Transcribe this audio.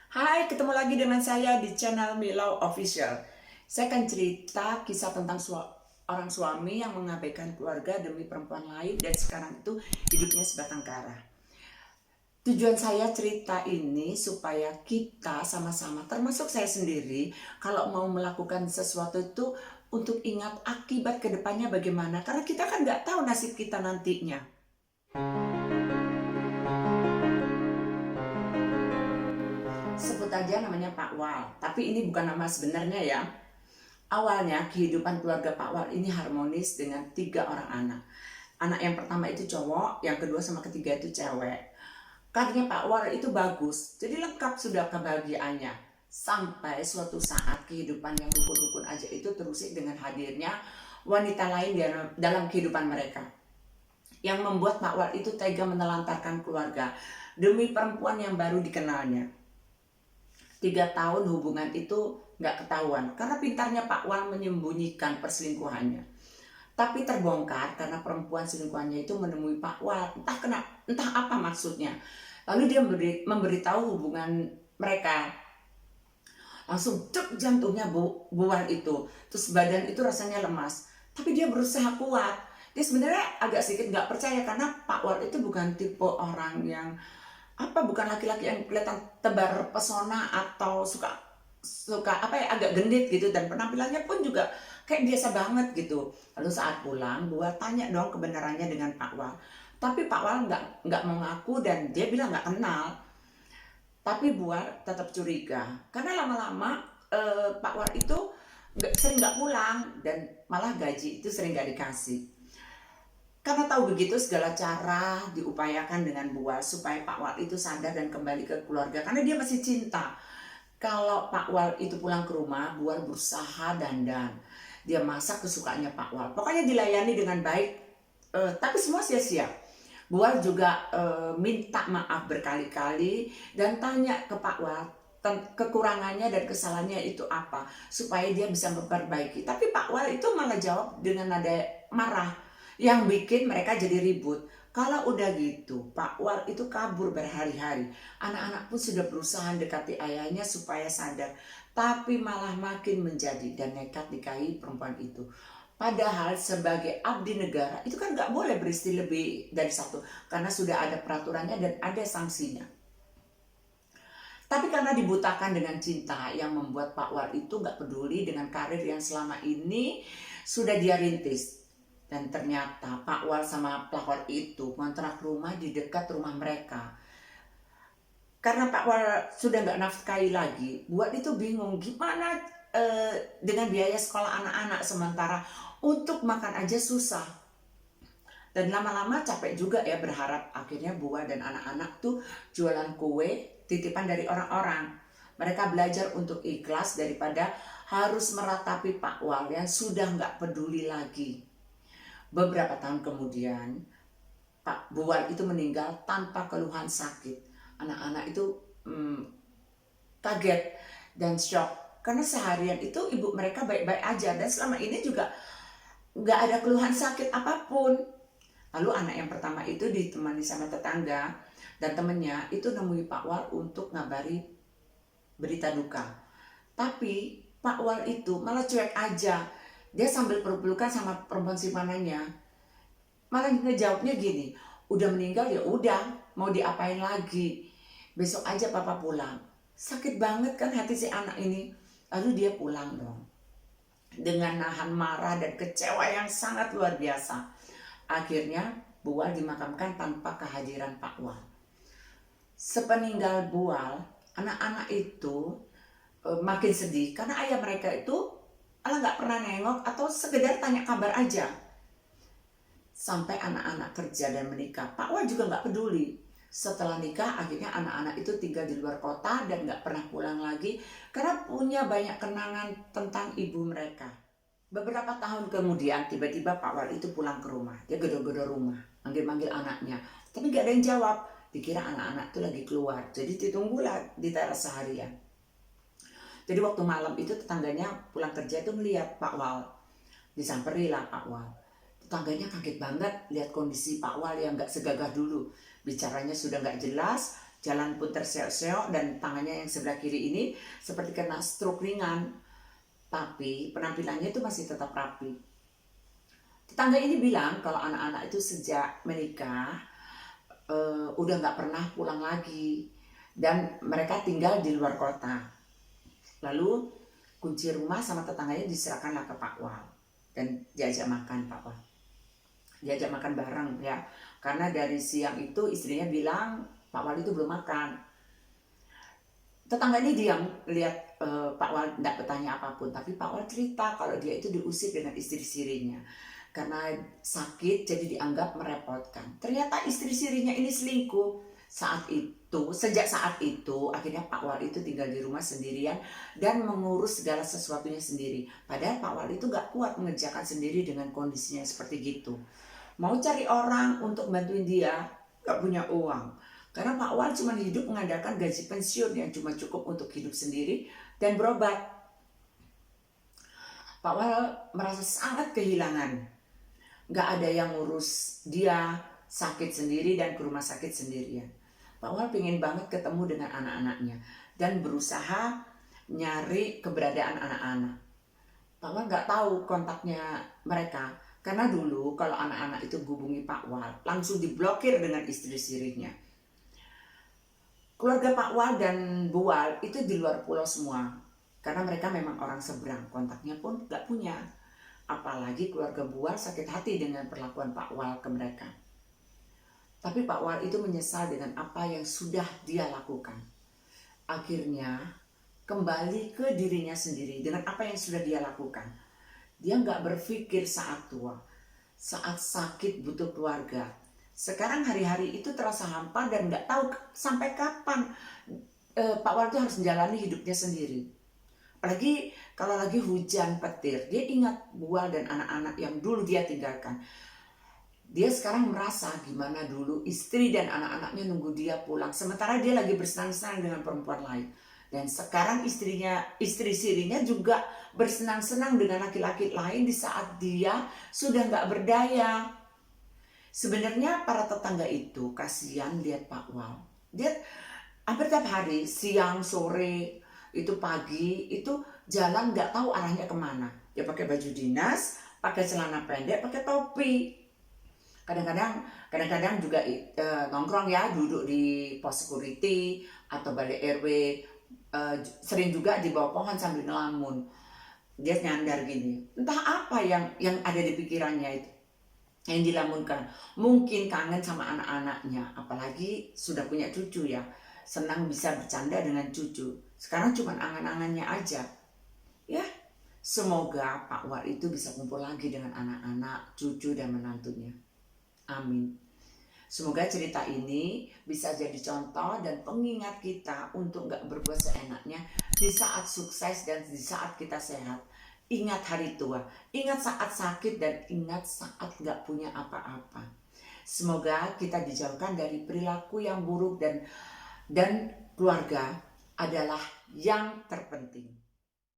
Hai, ketemu lagi dengan saya di channel Milau Official. Saya akan cerita kisah tentang orang suami yang mengabaikan keluarga demi perempuan lain dan sekarang itu hidupnya sebatang kara. Tujuan saya cerita ini supaya kita sama-sama, termasuk saya sendiri, kalau mau melakukan sesuatu itu untuk ingat akibat kedepannya bagaimana. Karena kita kan nggak tahu nasib kita nantinya. Sebut aja namanya Pak Wal, tapi ini bukan nama sebenarnya ya. Awalnya kehidupan keluarga Pak Wal ini harmonis dengan 3 orang anak. Anak yang pertama itu cowok, yang kedua sama ketiga itu cewek. Karirnya Pak Wal itu bagus, jadi lengkap sudah kebahagiaannya. Sampai suatu saat kehidupan yang rukun-rukun aja itu terusik dengan hadirnya wanita lain dalam kehidupan mereka. Yang membuat Pak Wal itu tega menelantarkan keluarga demi perempuan yang baru dikenalnya. 3 tahun hubungan itu nggak ketahuan karena pintarnya Pak Wal menyembunyikan perselingkuhannya. Tapi terbongkar karena perempuan selingkuhannya itu menemui Pak Wal, entah apa maksudnya. Lalu dia memberitahu hubungan mereka. Langsung cek jantungnya Bual itu, terus badan itu rasanya lemas. Tapi dia berusaha kuat. Dia sebenarnya agak sedikit nggak percaya karena Pak Wal itu bukan tipe orang yang bukan laki-laki yang kelihatan tebar pesona atau suka suka apa ya agak gendit gitu, dan penampilannya pun juga kayak biasa banget gitu. Lalu saat pulang gua tanya dong kebenarannya dengan Pak Wal, tapi Pak Wal nggak mau ngaku dan dia bilang nggak kenal. Tapi Buar tetap curiga karena lama-lama Pak Wal itu sering nggak pulang dan malah gaji itu sering nggak dikasih. Karena tahu begitu, segala cara diupayakan dengan Buar supaya Pak Wal itu sadar dan kembali ke keluarga karena dia masih cinta. Kalau Pak Wal itu pulang ke rumah, Buar berusaha dandan. Dia masak kesukaannya Pak Wal. Pokoknya dilayani dengan baik, tapi semua sia-sia. Buar juga minta maaf berkali-kali dan tanya ke Pak Wal kekurangannya dan kesalahannya itu apa supaya dia bisa memperbaiki. Tapi Pak Wal itu malah jawab dengan nada marah yang bikin mereka jadi ribut. Kalau udah gitu, Pak Wal itu kabur berhari-hari. Anak-anak pun sudah berusaha dekati ayahnya supaya sadar, tapi malah makin menjadi dan nekat nikahi perempuan itu. Padahal sebagai abdi negara itu kan nggak boleh beristri lebih dari satu karena sudah ada peraturannya dan ada sanksinya. Tapi karena dibutakan dengan cinta yang membuat Pak Wal itu nggak peduli dengan karir yang selama ini sudah dia rintis. Dan ternyata Pak Wal sama pelakor itu kontrak rumah di dekat rumah mereka. Karena Pak Wal sudah nggak nafkahi lagi, buat itu bingung gimana dengan biaya sekolah anak-anak sementara untuk makan aja susah. Dan lama-lama capek juga ya berharap. Akhirnya Buah dan anak-anak tuh jualan kue titipan dari orang-orang. Mereka belajar untuk ikhlas daripada harus meratapi Pak Wal yang sudah nggak peduli lagi. Beberapa tahun kemudian Pak Bual itu meninggal tanpa keluhan sakit. Anak-anak itu kaget dan shock karena seharian itu ibu mereka baik-baik aja dan selama ini juga nggak ada keluhan sakit apapun. Lalu anak yang pertama itu ditemani sama tetangga dan temennya itu nemui Pak Wal untuk ngabari berita duka. Tapi Pak Wal itu malah cuek aja. Dia sambil peluk-pelukan sama perempuan simpanan malah ngejawabnya gini, udah meninggal ya udah, mau diapain lagi, besok aja papa pulang. Sakit banget kan hati si anak ini. Lalu dia pulang dong dengan nahan marah dan kecewa yang sangat luar biasa. Akhirnya Bual dimakamkan tanpa kehadiran Pak Wal. Sepeninggal Bual, anak-anak itu makin sedih karena ayah mereka itu malah nggak pernah nengok atau sekedar tanya kabar aja. Sampai anak-anak kerja dan menikah, Pak Wal juga nggak peduli. Setelah nikah, akhirnya anak-anak itu tinggal di luar kota dan nggak pernah pulang lagi karena punya banyak kenangan tentang ibu mereka. Beberapa tahun kemudian, tiba-tiba Pak Wal itu pulang ke rumah. Dia gedor-gedor rumah, manggil-manggil anaknya. Tapi nggak ada yang jawab. Dikira anak-anak itu lagi keluar. Jadi ditunggulah di teras seharian. Jadi waktu malam itu tetangganya pulang kerja itu melihat Pak Wal. Disamperilah Pak Wal. Tetangganya kaget banget lihat kondisi Pak Wal yang gak segagah dulu. Bicaranya sudah gak jelas, jalan pun terseok-seok dan tangannya yang sebelah kiri ini seperti kena stroke ringan. Tapi penampilannya itu masih tetap rapi. Tetangga ini bilang kalau anak-anak itu sejak menikah udah nggak pernah pulang lagi dan mereka tinggal di luar kota. Lalu kunci rumah sama tetangganya diserahkanlah ke Pak Wal dan diajak makan Pak Wal. Diajak makan bareng ya, karena dari siang itu istrinya bilang Pak Wal itu belum makan. Tetangga ini diam lihat Pak Wal tidak bertanya apapun, tapi Pak Wal cerita kalau dia itu diusir dengan istri sirinya karena sakit jadi dianggap merepotkan. Ternyata istri sirinya ini selingkuh. Sejak saat itu akhirnya Pak Wal itu tinggal di rumah sendirian dan mengurus segala sesuatunya sendiri. Padahal Pak Wal itu gak kuat mengerjakan sendiri dengan kondisinya seperti gitu. Mau cari orang untuk bantuin dia, gak punya uang. Karena Pak Wal cuma hidup mengandalkan gaji pensiun yang cuma cukup untuk hidup sendiri dan berobat. Pak Wal merasa sangat kehilangan. Gak ada yang ngurus dia, sakit sendiri dan ke rumah sakit sendirian. Pak Wal pengen banget ketemu dengan anak-anaknya dan berusaha nyari keberadaan anak-anak. Pak Wal gak tahu kontaknya mereka, karena dulu kalau anak-anak itu hubungi Pak Wal langsung diblokir dengan istri sirinya. Keluarga Pak Wal dan Bu Wal itu di luar pulau semua, karena mereka memang orang seberang, kontaknya pun gak punya. Apalagi keluarga Bu Wal sakit hati dengan perlakuan Pak Wal ke mereka. Tapi Pak Wal itu menyesal dengan apa yang sudah dia lakukan. Akhirnya kembali ke dirinya sendiri dengan apa yang sudah dia lakukan. Dia nggak berpikir saat tua, saat sakit butuh keluarga. Sekarang hari-hari itu terasa hampa dan nggak tahu sampai kapan Pak Wal itu harus menjalani hidupnya sendiri. Apalagi kalau lagi hujan petir, dia ingat Bu Wal dan anak-anak yang dulu dia tinggalkan. Dia sekarang merasa gimana dulu istri dan anak-anaknya nunggu dia pulang, sementara dia lagi bersenang-senang dengan perempuan lain. Dan sekarang istri sirinya juga bersenang-senang dengan laki-laki lain di saat dia sudah nggak berdaya. Sebenarnya para tetangga itu kasihan lihat Pak Wal. Dia hampir tiap hari, siang, sore, itu pagi, itu jalan nggak tahu arahnya kemana. Dia pakai baju dinas, pakai celana pendek, pakai topi. Kadang-kadang juga nongkrong ya, duduk di pos security atau balai RW. Sering juga di bawah pohon sambil ngelamun. Dia nyandar gini, entah apa yang ada di pikirannya itu, yang dilamunkan. Mungkin kangen sama anak-anaknya, apalagi sudah punya cucu ya, senang bisa bercanda dengan cucu. Sekarang cuma angan-angannya aja. Ya, semoga Pak Wal itu bisa kumpul lagi dengan anak-anak, cucu dan menantunya. Amin. Semoga cerita ini bisa jadi contoh dan pengingat kita untuk gak berbuat seenaknya di saat sukses dan di saat kita sehat. Ingat hari tua, ingat saat sakit, dan ingat saat gak punya apa-apa. Semoga kita dijauhkan dari perilaku yang buruk dan keluarga adalah yang terpenting.